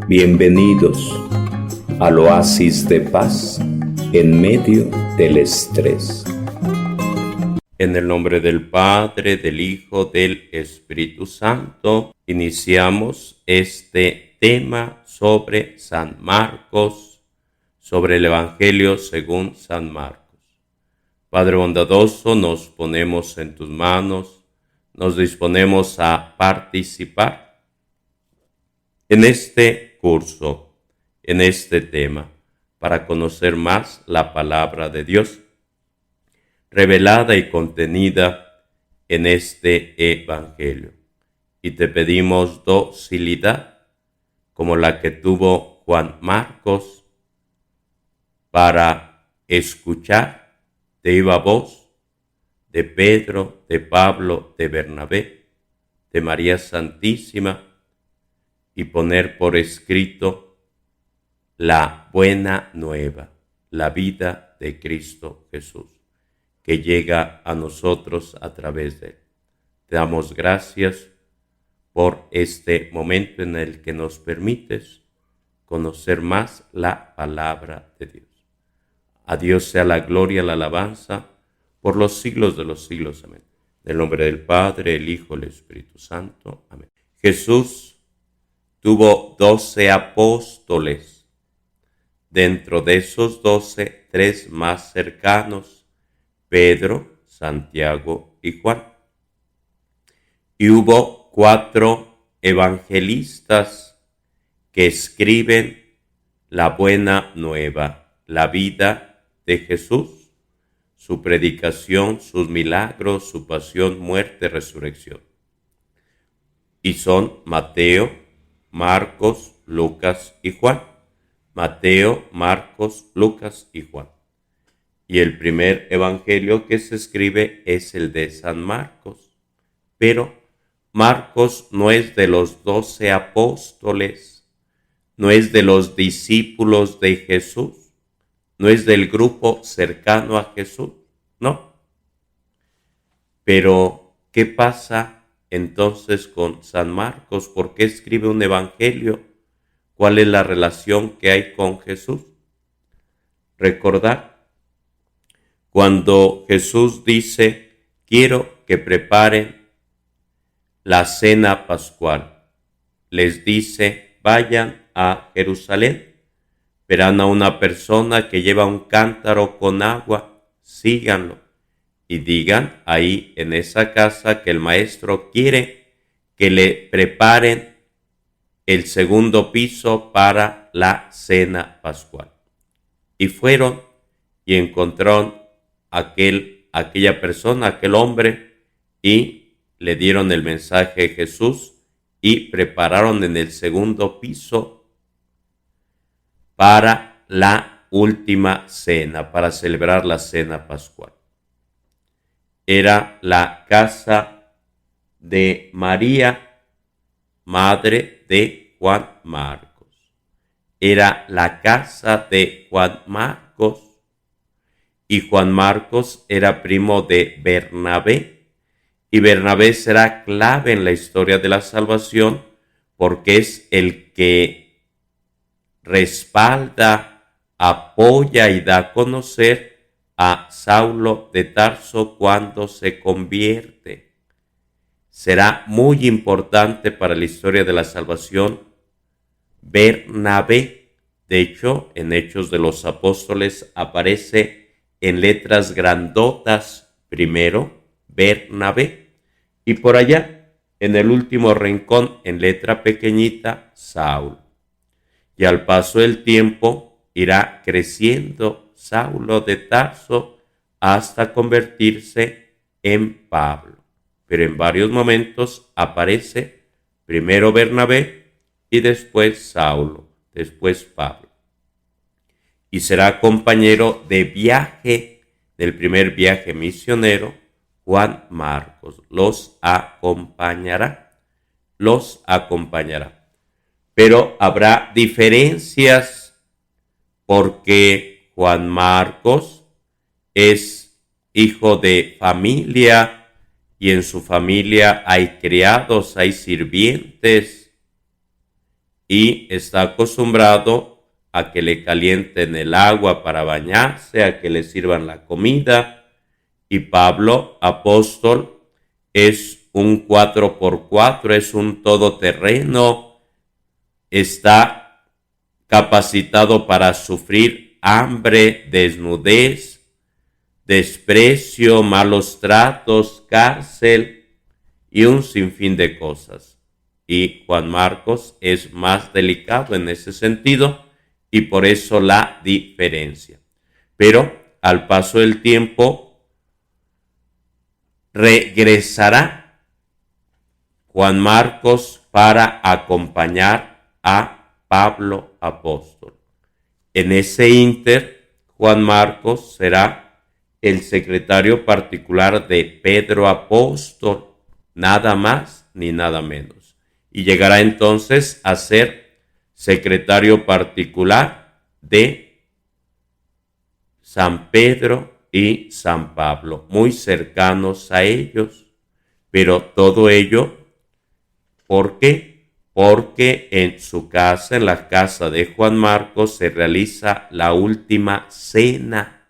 Bienvenidos al oasis de paz en medio del estrés. En el nombre del Padre, del Hijo, del Espíritu Santo, iniciamos este tema sobre San Marcos, sobre el Evangelio según San Marcos. Padre bondadoso, nos ponemos en tus manos, nos disponemos a participar en este curso, en este tema, para conocer más la palabra de Dios, revelada y contenida en este Evangelio. Y te pedimos docilidad, como la que tuvo Juan Marcos, para escuchar de viva voz de Pedro, de Pablo, de Bernabé, de María Santísima, y poner por escrito la buena nueva, la vida de Cristo Jesús, que llega a nosotros a través de él. Te damos gracias por este momento en el que nos permites conocer más la palabra de Dios. A Dios sea la gloria, la alabanza, por los siglos de los siglos. Amén. En el nombre del Padre, el Hijo, el Espíritu Santo. Amén. Jesús tuvo 12 apóstoles. Dentro de esos 12, 3 más cercanos, Pedro, Santiago y Juan. Y hubo 4 evangelistas que escriben la buena nueva, la vida de Jesús, su predicación, sus milagros, su pasión, muerte, resurrección. Y son Mateo, Marcos, Lucas y Juan. Mateo, Marcos, Lucas y Juan. Y el primer evangelio que se escribe es el de San Marcos. Pero Marcos no es de los 12 apóstoles, no es de los discípulos de Jesús, no es del grupo cercano a Jesús, no. Pero, ¿qué pasa entonces con San Marcos? ¿Por qué escribe un evangelio? ¿Cuál es la relación que hay con Jesús? Recordar cuando Jesús dice: quiero que preparen la cena pascual. Les dice: vayan a Jerusalén, verán a una persona que lleva un cántaro con agua, síganlo. Y digan ahí en esa casa que el maestro quiere que le preparen el segundo piso para la cena pascual. Y fueron y encontraron aquella persona, aquel hombre, y le dieron el mensaje de Jesús y prepararon en el segundo piso para la última cena, para celebrar la cena pascual. Era la casa de María, madre de Juan Marcos. Era la casa de Juan Marcos, y Juan Marcos era primo de Bernabé, y Bernabé será clave en la historia de la salvación porque es el que respalda, apoya y da a conocer a Saulo de Tarso cuando se convierte. Será muy importante para la historia de la salvación Bernabé. De hecho, en Hechos de los Apóstoles aparece en letras grandotas primero Bernabé, y por allá en el último rincón en letra pequeñita Saulo. Y al paso del tiempo irá creciendo Saulo de Tarso hasta convertirse en Pablo. Pero en varios momentos aparece primero Bernabé y después Saulo, después Pablo. Y será compañero de viaje, del primer viaje misionero, Juan Marcos. Los acompañará. Pero habrá diferencias porque Juan Marcos es hijo de familia y en su familia hay criados, hay sirvientes, y está acostumbrado a que le calienten el agua para bañarse, a que le sirvan la comida. Y Pablo, apóstol, es un 4x4, es un todoterreno, está capacitado para sufrir hambre, desnudez, desprecio, malos tratos, cárcel y un sinfín de cosas. Y Juan Marcos es más delicado en ese sentido y por eso la diferencia. Pero al paso del tiempo regresará Juan Marcos para acompañar a Pablo apóstol. En ese ínter, Juan Marcos será el secretario particular de Pedro apóstol, nada más ni nada menos. Y llegará entonces a ser secretario particular de San Pedro y San Pablo, muy cercanos a ellos. Pero todo ello, ¿por qué? Porque en su casa, en la casa de Juan Marcos, se realiza la última cena,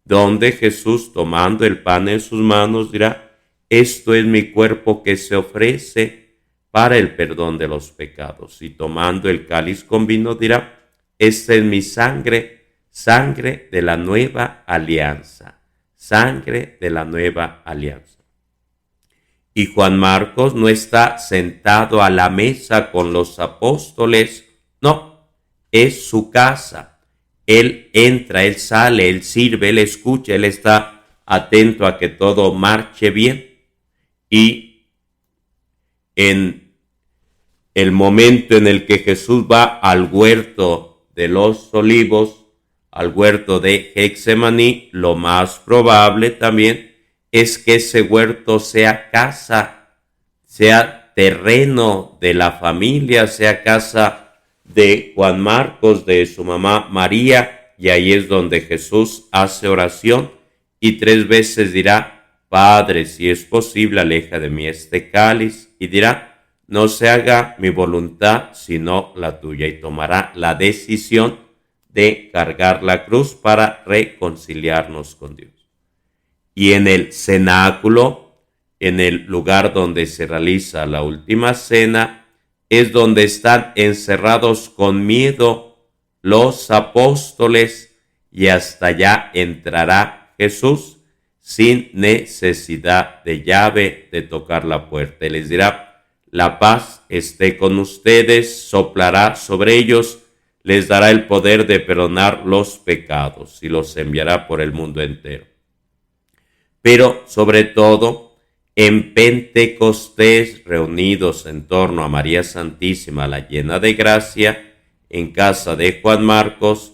donde Jesús, tomando el pan en sus manos, dirá: esto es mi cuerpo que se ofrece para el perdón de los pecados. Y tomando el cáliz con vino, dirá: esta es mi sangre, sangre de la nueva alianza, sangre de la nueva alianza. Y Juan Marcos no está sentado a la mesa con los apóstoles, no, es su casa. Él entra, él sale, él sirve, él escucha, él está atento a que todo marche bien. Y en el momento en el que Jesús va al huerto de los olivos, al huerto de Getsemaní, lo más probable también es que ese huerto sea casa, sea terreno de la familia, sea casa de Juan Marcos, de su mamá María, y ahí es donde Jesús hace oración y 3 veces dirá: Padre, si es posible, aleja de mí este cáliz, y dirá: no se haga mi voluntad sino la tuya, y tomará la decisión de cargar la cruz para reconciliarnos con Dios. Y en el cenáculo, en el lugar donde se realiza la última cena, es donde están encerrados con miedo los apóstoles, y hasta allá entrará Jesús sin necesidad de llave, de tocar la puerta. Y les dirá: la paz esté con ustedes, soplará sobre ellos, les dará el poder de perdonar los pecados y los enviará por el mundo entero. Pero sobre todo, en Pentecostés, reunidos en torno a María Santísima, la llena de gracia, en casa de Juan Marcos,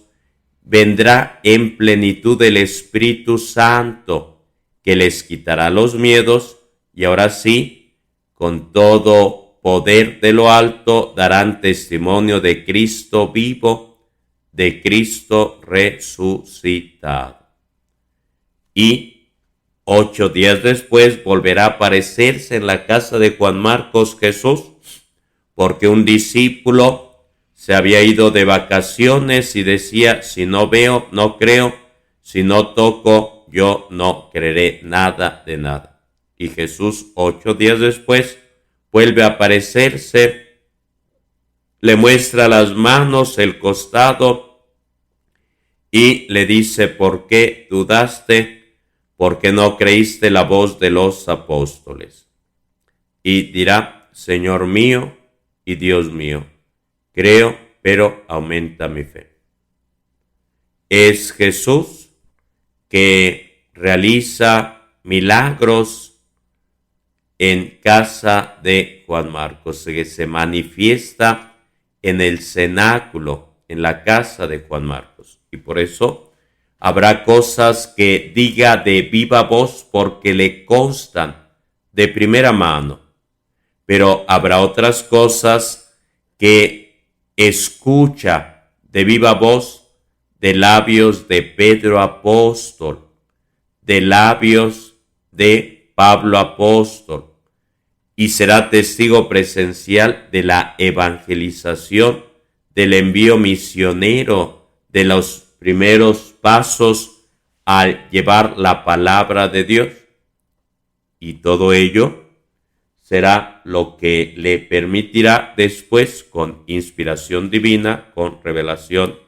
vendrá en plenitud el Espíritu Santo, que les quitará los miedos, y ahora sí, con todo poder de lo alto, darán testimonio de Cristo vivo, de Cristo resucitado. Y 8 días después volverá a aparecerse en la casa de Juan Marcos Jesús, porque un discípulo se había ido de vacaciones y decía: si no veo, no creo, si no toco, yo no creeré nada de nada. Y Jesús 8 días después vuelve a aparecerse, le muestra las manos, el costado, y le dice: ¿por qué dudaste? ¿Por qué no creíste la voz de los apóstoles? Y dirá: Señor mío y Dios mío, creo, pero aumenta mi fe. Es Jesús que realiza milagros en casa de Juan Marcos, que se manifiesta en el cenáculo, en la casa de Juan Marcos. Y por eso habrá cosas que diga de viva voz porque le constan de primera mano, pero habrá otras cosas que escucha de viva voz de labios de Pedro apóstol, de labios de Pablo apóstol, y será testigo presencial de la evangelización, del envío misionero, de los primeros pasos al llevar la palabra de Dios. Y todo ello será lo que le permitirá después, con inspiración divina, con revelación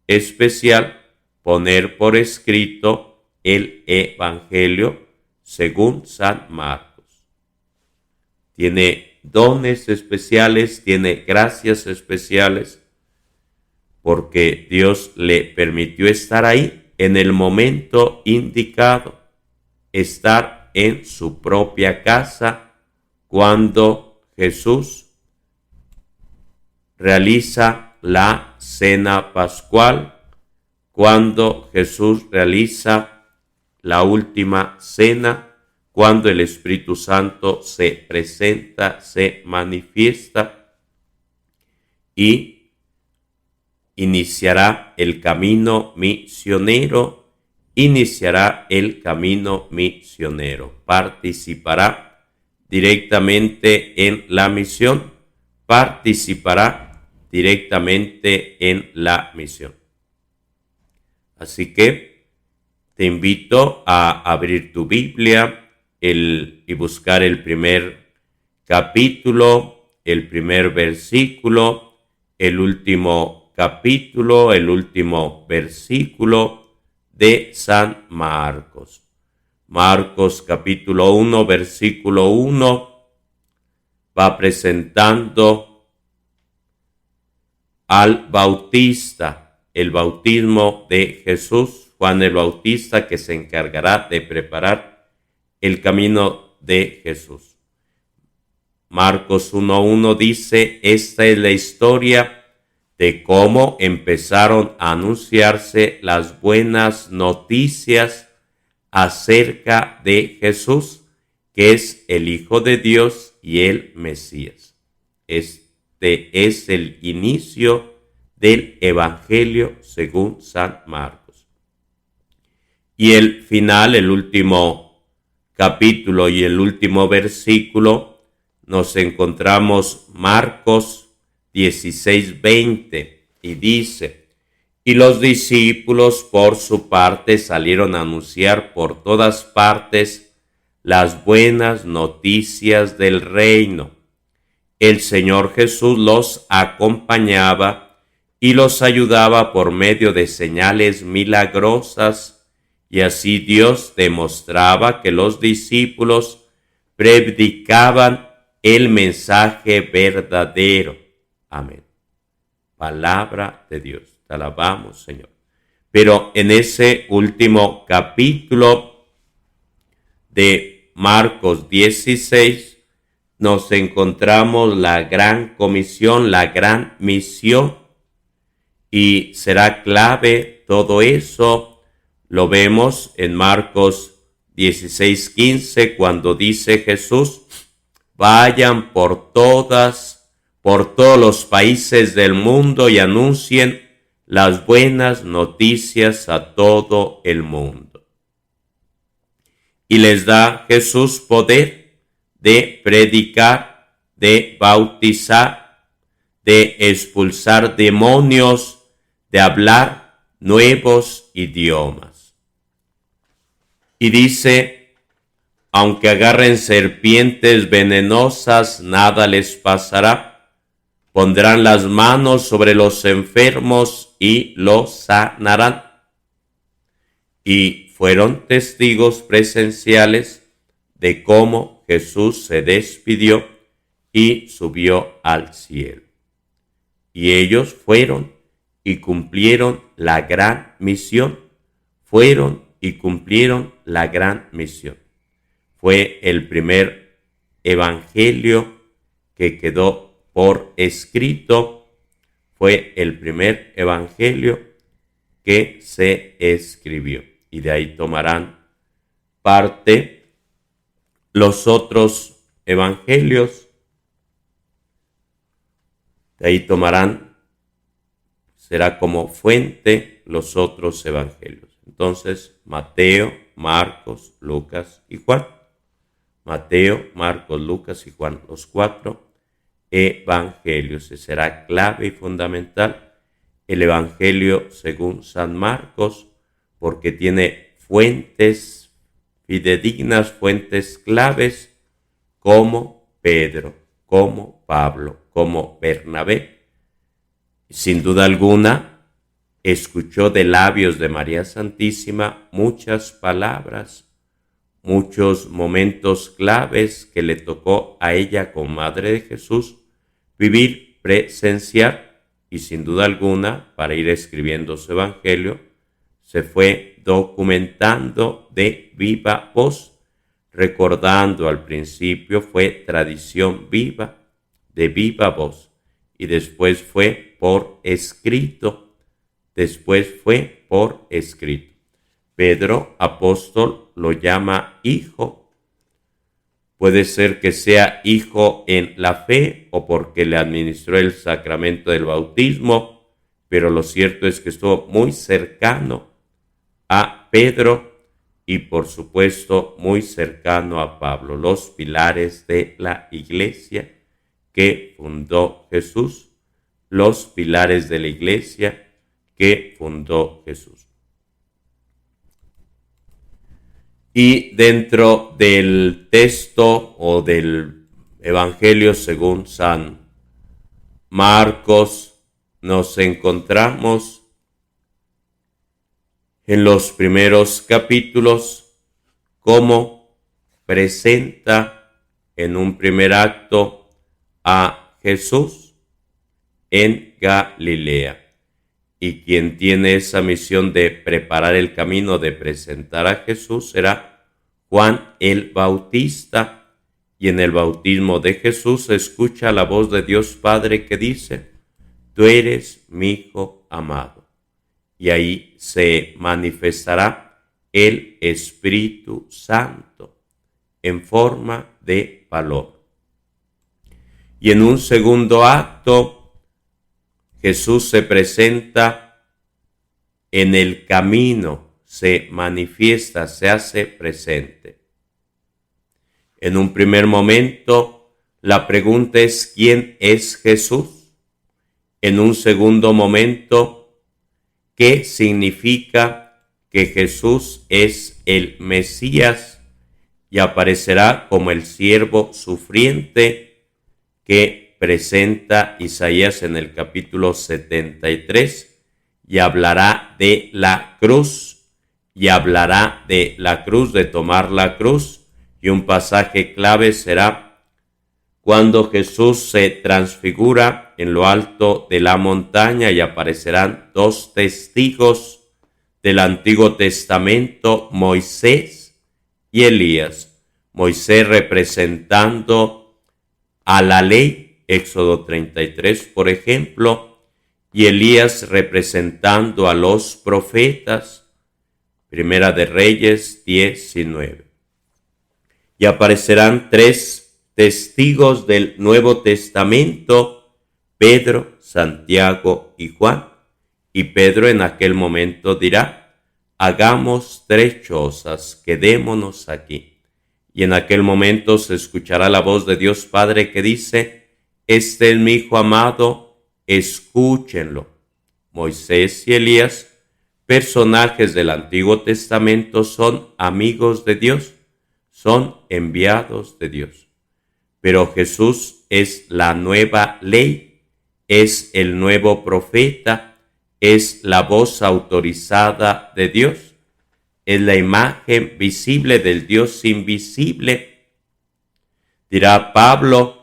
especial, poner por escrito el Evangelio según San Marcos. Tiene dones especiales, tiene gracias especiales, porque Dios le permitió estar ahí en el momento indicado, estar en su propia casa cuando Jesús realiza la cena pascual, cuando Jesús realiza la última cena, cuando el Espíritu Santo se presenta, se manifiesta y iniciará el camino misionero, participará directamente en la misión, Así que te invito a abrir tu Biblia y buscar el primer capítulo, el primer versículo, el último capítulo, el último versículo de San Marcos. Marcos capítulo 1, versículo 1, va presentando al Bautista, el bautismo de Jesús, Juan el Bautista, que se encargará de preparar el camino de Jesús. Marcos 1:1 dice: esta es la historia de cómo empezaron a anunciarse las buenas noticias acerca de Jesús, que es el Hijo de Dios y el Mesías. Este es el inicio del Evangelio según San Marcos. Y el final, el último capítulo y el último versículo, nos encontramos Marcos 16:20, y dice: y los discípulos por su parte salieron a anunciar por todas partes las buenas noticias del reino. El Señor Jesús los acompañaba y los ayudaba por medio de señales milagrosas, y así Dios demostraba que los discípulos predicaban el mensaje verdadero. Amén. Palabra de Dios. Te alabamos, Señor. Pero en ese último capítulo de Marcos 16 nos encontramos la gran comisión, la gran misión, y será clave todo eso. Lo vemos en Marcos 16:15, cuando dice Jesús: vayan por todos los países del mundo y anuncien las buenas noticias a todo el mundo. Y les da Jesús poder de predicar, de bautizar, de expulsar demonios, de hablar nuevos idiomas. Y dice: aunque agarren serpientes venenosas, nada les pasará. Pondrán las manos sobre los enfermos y los sanarán. Y fueron testigos presenciales de cómo Jesús se despidió y subió al cielo. Y ellos fueron y cumplieron la gran misión. Fue el primer evangelio que quedó por escrito. Fue el primer evangelio que se escribió. Y de ahí tomarán parte los otros evangelios. De ahí será como fuente los otros evangelios. Entonces, Mateo, Marcos, Lucas y Juan. Mateo, Marcos, Lucas y Juan, los 4 evangelios. Y será clave y fundamental el evangelio según San Marcos, porque tiene fuentes fidedignas, fuentes claves, como Pedro, como Pablo, como Bernabé. Sin duda alguna, escuchó de labios de María Santísima muchas palabras, muchos momentos claves que le tocó a ella como Madre de Jesús vivir, presenciar, y sin duda alguna, para ir escribiendo su evangelio, se fue documentando de viva voz, recordando al principio fue tradición viva, de viva voz, y después fue por escrito, Pedro, apóstol, lo llama hijo. Puede ser que sea hijo en la fe o porque le administró el sacramento del bautismo, pero lo cierto es que estuvo muy cercano a Pedro y por supuesto muy cercano a Pablo, los pilares de la iglesia que fundó Jesús, los pilares de la iglesia que fundó Jesús. Y dentro del texto o del evangelio según San Marcos nos encontramos en los primeros capítulos cómo presenta en un primer acto a Jesús en Galilea. Y quien tiene esa misión de preparar el camino, de presentar a Jesús, será Juan el Bautista. Y en el bautismo de Jesús se escucha la voz de Dios Padre que dice: tú eres mi Hijo amado. Y ahí se manifestará el Espíritu Santo en forma de paloma. Y en un segundo acto, Jesús se presenta en el camino, se manifiesta, se hace presente. En un primer momento, la pregunta es: ¿quién es Jesús? En un segundo momento, ¿qué significa que Jesús es el Mesías? Y aparecerá como el siervo sufriente que presenta Isaías en el capítulo 73, y hablará de la cruz, de tomar la cruz, y un pasaje clave será cuando Jesús se transfigura en lo alto de la montaña y aparecerán dos testigos del Antiguo Testamento, Moisés y Elías. Moisés representando a la ley, Éxodo 33, por ejemplo, y Elías representando a los profetas, Primera de Reyes 19. Y aparecerán tres testigos del Nuevo Testamento, Pedro, Santiago y Juan. Y Pedro en aquel momento dirá: hagamos 3 chozas, quedémonos aquí. Y en aquel momento se escuchará la voz de Dios Padre que dice: este es mi Hijo amado, escúchenlo. Moisés y Elías, personajes del Antiguo Testamento, son amigos de Dios, son enviados de Dios. Pero Jesús es la nueva ley, es el nuevo profeta, es la voz autorizada de Dios, es la imagen visible del Dios invisible. Dirá Pablo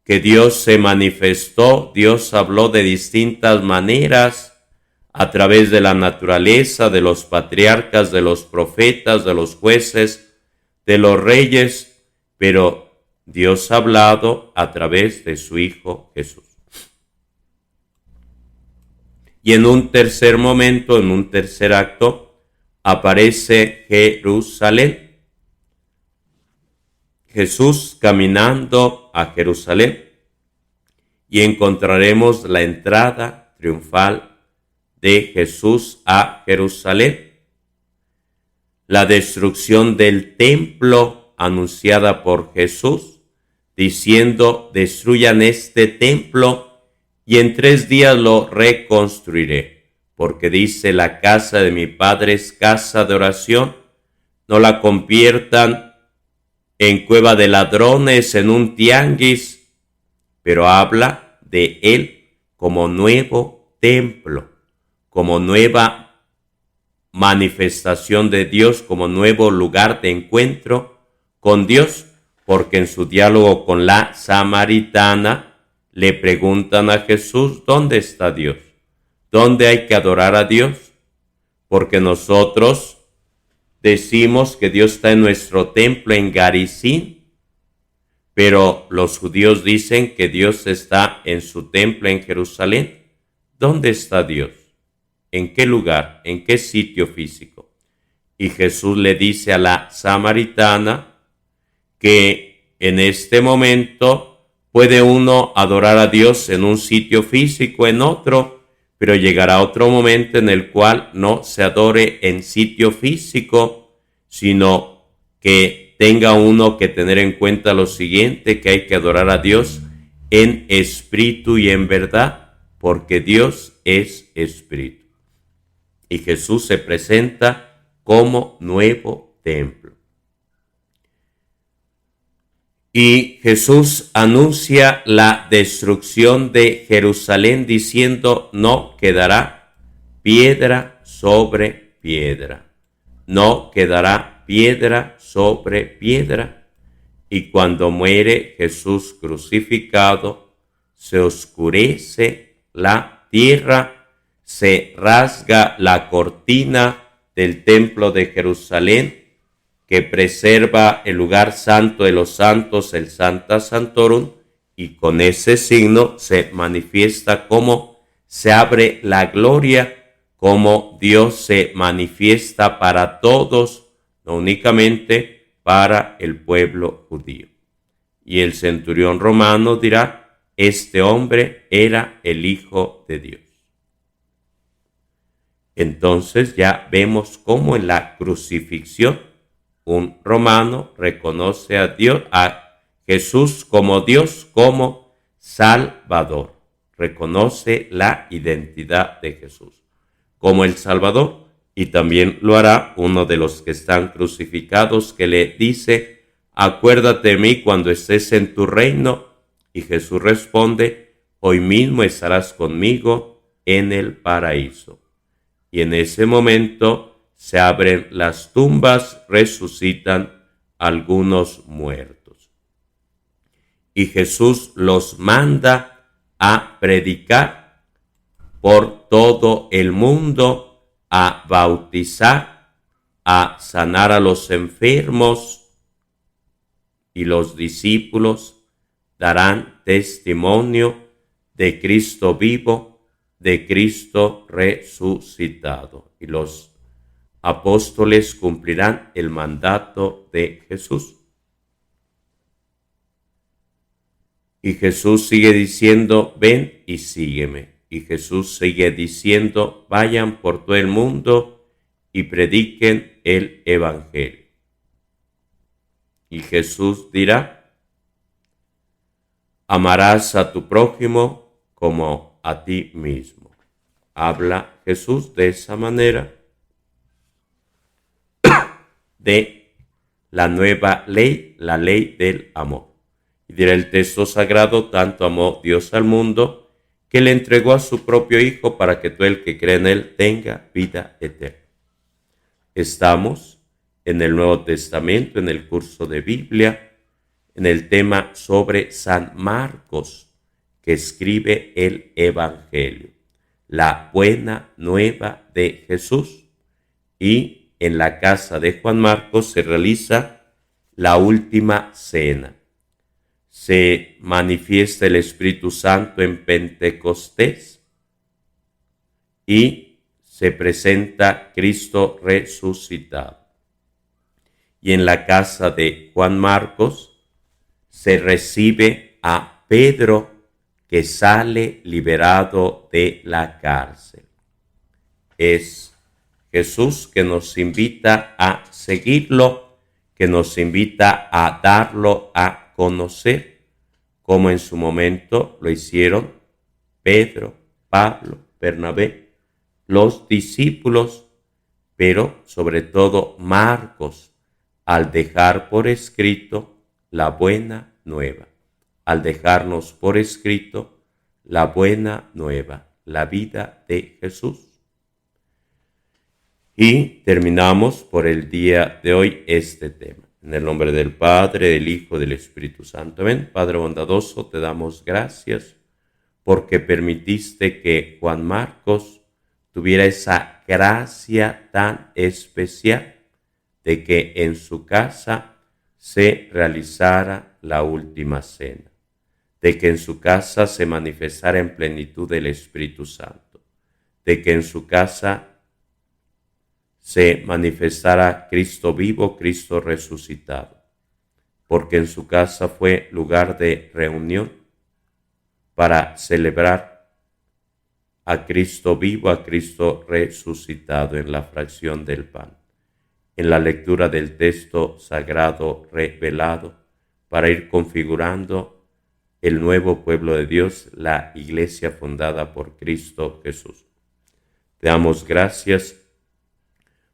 que Dios se manifestó, Dios habló de distintas maneras a través de la naturaleza, de los patriarcas, de los profetas, de los jueces, de los reyes, pero Dios ha hablado a través de su Hijo Jesús. Y en un tercer momento, en un tercer acto, aparece Jerusalén. Jesús caminando a Jerusalén, y encontraremos la entrada triunfal de Jesús a Jerusalén, la destrucción del templo anunciada por Jesús, diciendo: destruyan este templo y en 3 días lo reconstruiré, porque dice: la casa de mi Padre es casa de oración, no la conviertan en cueva de ladrones, en un tianguis. Pero habla de él como nuevo templo, como nueva manifestación de Dios, como nuevo lugar de encuentro con Dios, porque en su diálogo con la samaritana le preguntan a Jesús: ¿dónde está Dios? ¿Dónde hay que adorar a Dios? Porque nosotros decimos que Dios está en nuestro templo en Garizim, pero los judíos dicen que Dios está en su templo en Jerusalén. ¿Dónde está Dios? ¿En qué lugar? ¿En qué sitio físico? Y Jesús le dice a la samaritana que en este momento puede uno adorar a Dios en un sitio físico, en otro, pero llegará otro momento en el cual no se adore en sitio físico, sino que tenga uno que tener en cuenta lo siguiente, que hay que adorar a Dios en espíritu y en verdad, porque Dios es espíritu. Y Jesús se presenta como nuevo templo. Y Jesús anuncia la destrucción de Jerusalén diciendo: no quedará piedra sobre piedra, no quedará piedra sobre piedra. Y cuando muere Jesús crucificado, se oscurece la tierra, se rasga la cortina del templo de Jerusalén, que preserva el lugar santo de los santos, el Sancta Sanctorum, y con ese signo se manifiesta cómo se abre la gloria, cómo Dios se manifiesta para todos, no únicamente para el pueblo judío. Y el centurión romano dirá: este hombre era el Hijo de Dios. Entonces ya vemos cómo en la crucifixión un romano reconoce a Dios, a Jesús como Dios, como Salvador. Reconoce la identidad de Jesús como el Salvador, y también lo hará uno de los que están crucificados, que le dice: acuérdate de mí cuando estés en tu reino. Y Jesús responde: hoy mismo estarás conmigo en el paraíso. Y en ese momento se abren las tumbas, resucitan algunos muertos. Y Jesús los manda a predicar por todo el mundo, a bautizar, a sanar a los enfermos, y los discípulos darán testimonio de Cristo vivo, de Cristo resucitado. Y los apóstoles cumplirán el mandato de Jesús. Y Jesús sigue diciendo: ven y sígueme. Y Jesús sigue diciendo: vayan por todo el mundo y prediquen el evangelio. Y Jesús dirá: amarás a tu prójimo como a ti mismo. Habla Jesús de esa manera de la nueva ley, la ley del amor. Y dirá el texto sagrado: tanto amó Dios al mundo, que le entregó a su propio Hijo, para que todo el que cree en él tenga vida eterna. Estamos en el Nuevo Testamento, en el curso de Biblia, en el tema sobre San Marcos, que escribe el Evangelio, la buena nueva de Jesús. Y en la casa de Juan Marcos se realiza la última cena. Se manifiesta el Espíritu Santo en Pentecostés y se presenta Cristo resucitado. Y en la casa de Juan Marcos se recibe a Pedro, que sale liberado de la cárcel. Es Jesús que nos invita a seguirlo, que nos invita a darlo a conocer, como en su momento lo hicieron Pedro, Pablo, Bernabé, los discípulos, pero sobre todo Marcos, al dejar por escrito la buena nueva, al dejarnos por escrito la buena nueva, la vida de Jesús. Y terminamos por el día de hoy este tema. En el nombre del Padre, del Hijo, del Espíritu Santo. Amén. Padre bondadoso, te damos gracias porque permitiste que Juan Marcos tuviera esa gracia tan especial de que en su casa se realizara la última cena, de que en su casa se manifestara en plenitud el Espíritu Santo, de que en su casa se manifestara Cristo vivo, Cristo resucitado, porque en su casa fue lugar de reunión para celebrar a Cristo vivo, a Cristo resucitado en la fracción del pan, en la lectura del texto sagrado revelado, para ir configurando el nuevo pueblo de Dios, la iglesia fundada por Cristo Jesús. Te damos gracias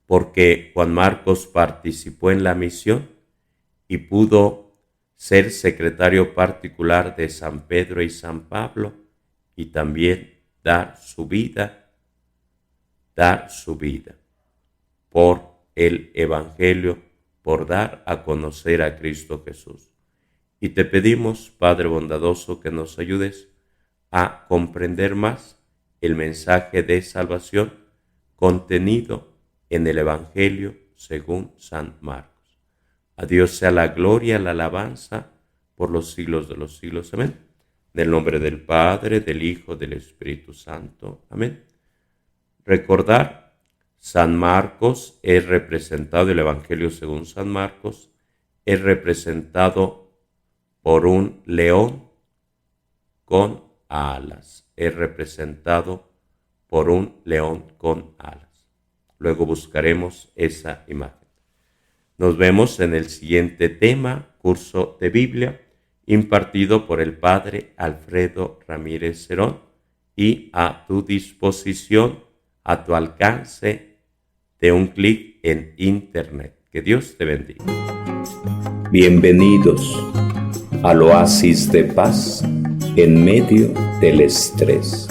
porque Juan Marcos participó en la misión y pudo ser secretario particular de San Pedro y San Pablo y también dar su vida por el Evangelio, por dar a conocer a Cristo Jesús. Y te pedimos, Padre bondadoso, que nos ayudes a comprender más el mensaje de salvación contenido en el Evangelio según San Marcos. A Dios sea la gloria, la alabanza por los siglos de los siglos. Amén. En el nombre del Padre, del Hijo, del Espíritu Santo. Amén. Recordar, San Marcos es representado, el Evangelio según San Marcos es representado por un león con alas. Es representado por un león con alas. Luego buscaremos esa imagen. Nos vemos en el siguiente tema, curso de Biblia, impartido por el Padre Alfredo Ramírez Cerón y a tu disposición, a tu alcance de un clic en internet. Que Dios te bendiga. Bienvenidos al oasis de paz en medio del estrés.